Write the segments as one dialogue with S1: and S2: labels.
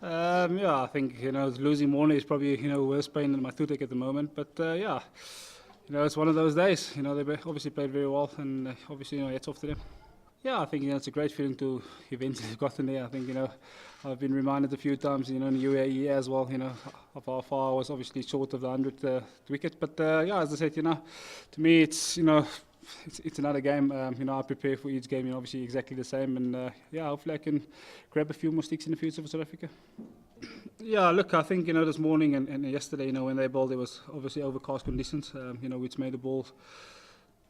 S1: Yeah, I think losing Morley is probably worse pain than my toothache at the moment. But yeah, it's one of those days. They obviously played very well, and obviously hats off to them. Yeah, I think it's a great feeling to eventually have gotten there. I think I've been reminded a few times in the UAE as well. Of how far I was obviously short of the 100th wicket. But yeah, as I said, to me it's another game. I prepare for each game, obviously exactly the same, and yeah, hopefully I can grab a few more sticks in the future for South Africa. Yeah, look, I think this morning and yesterday, when they bowled, there was obviously overcast conditions, which made the ball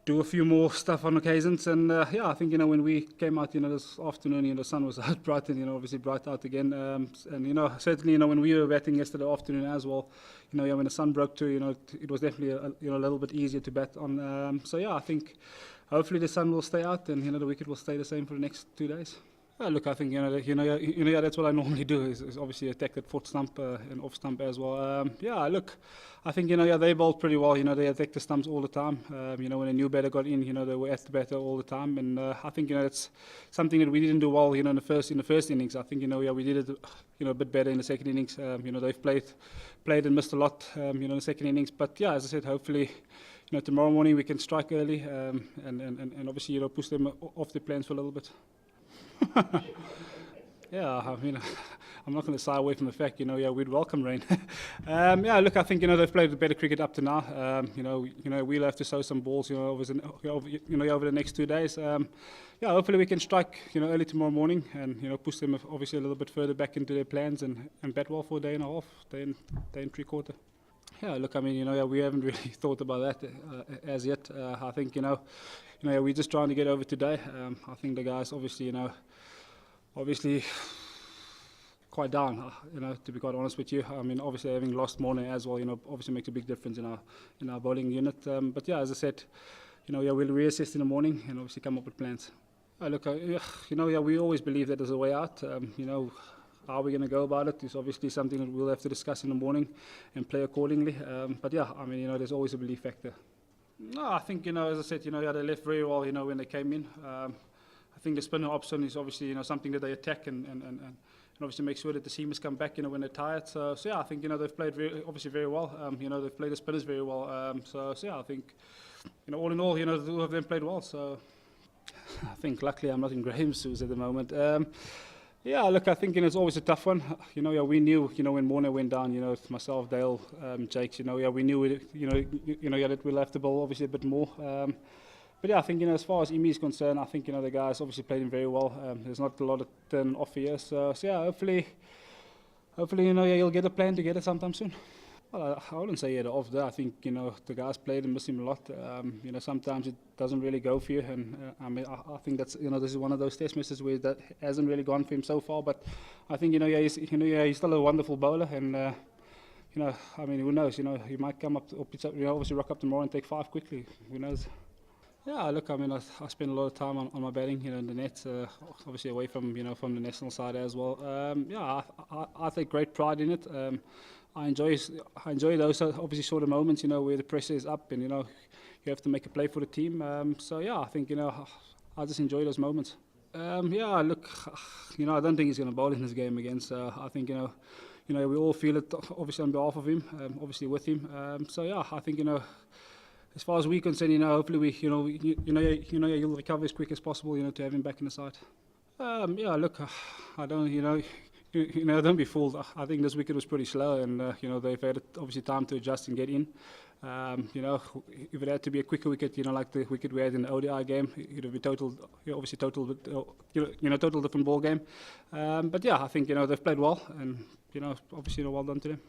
S1: do a few more stuff on occasions. And yeah, I think when we came out, this afternoon, the sun was out bright, and obviously bright out again. And certainly, when we were batting yesterday afternoon as well, when the sun broke too, it was definitely a little bit easier to bat on. So yeah, I think hopefully the sun will stay out, and the wicket will stay the same for the next 2 days. Look, I think yeah, that's what I normally do is obviously attack that foot stump and off stump as well. Yeah, look, I think yeah, they bowled pretty well. They attack the stumps all the time. When a new batter got in, they were at the batter all the time, and I think it's something that we didn't do well. In the first innings, I think yeah, we did it a bit better in the second innings. They've played and missed a lot in the second innings, but yeah, as I said, hopefully tomorrow morning we can strike early and obviously push them off their plans for a little bit. Yeah, I mean, I'm not going to shy away from the fact, yeah, we'd welcome rain. Yeah, look, I think they've played better cricket up to now. We'll have to sow some balls, over the next 2 days. Yeah, hopefully we can strike, early tomorrow morning and push them obviously a little bit further back into their plans and bat well for a day and a half, day and three-quarter. Yeah, look, I mean, yeah, we haven't really thought about that as yet. I think, we're just trying to get over today. I think the guys obviously quite down, to be quite honest with you. I mean, obviously having lost Morne as well, obviously makes a big difference in our bowling unit. But yeah, as I said, yeah, we'll reassess in the morning and obviously come up with plans. Look, yeah, we always believe that there's a way out. How we're going to go about it is obviously something that we'll have to discuss in the morning and play accordingly. But yeah, I mean, there's always a belief factor. No, I think, as I said, yeah, they left very well, when they came in. I think the spinner option is obviously, something that they attack and obviously make sure that the seamers come back, when they're tired. So yeah, I think, they've played very well. They've played the spinners very well. So yeah, I think, all in all, the two of them played well. So I think luckily I'm not in Graham's shoes at the moment. Yeah, look, I think it's always a tough one. Yeah, we knew, when Morne went down, myself, Dale, Jakes, yeah, we knew, yeah, that we'll have to bowl obviously a bit more. But yeah, I think, as far as Emi is concerned, I think, the guys obviously played him very well. There's not a lot of turn off here. So yeah, hopefully, yeah, you'll get a plan together sometime soon. Well, I wouldn't say it off there. I think, the guys played and missed him a lot. Sometimes it doesn't really go for you. And I mean, I think that's, this is one of those test matches where that hasn't really gone for him so far. But I think, yeah, he's still a wonderful bowler. And, I mean, who knows? He might come up, obviously rock up tomorrow and take 5 quickly. Who knows? Yeah, look, I mean, I spend a lot of time on my batting, in the nets, obviously away from, from the national side as well. Yeah, I take great pride in it. I enjoy those obviously sort of moments, where the pressure is up and, you have to make a play for the team. So yeah, I think, I just enjoy those moments. Yeah, look, I don't think he's going to bowl in this game again. So I think, we all feel it obviously on behalf of him, obviously with him. So yeah, I think, as far as we're concerned, hopefully we, you'll recover as quick as possible, to have him back in the side. Yeah, look, I don't, don't be fooled. I think this wicket was pretty slow, and they've had obviously time to adjust and get in. If it had to be a quicker wicket, like the wicket we had in the ODI game, it would be total different ball game. But yeah, I think they've played well, and obviously well done to them.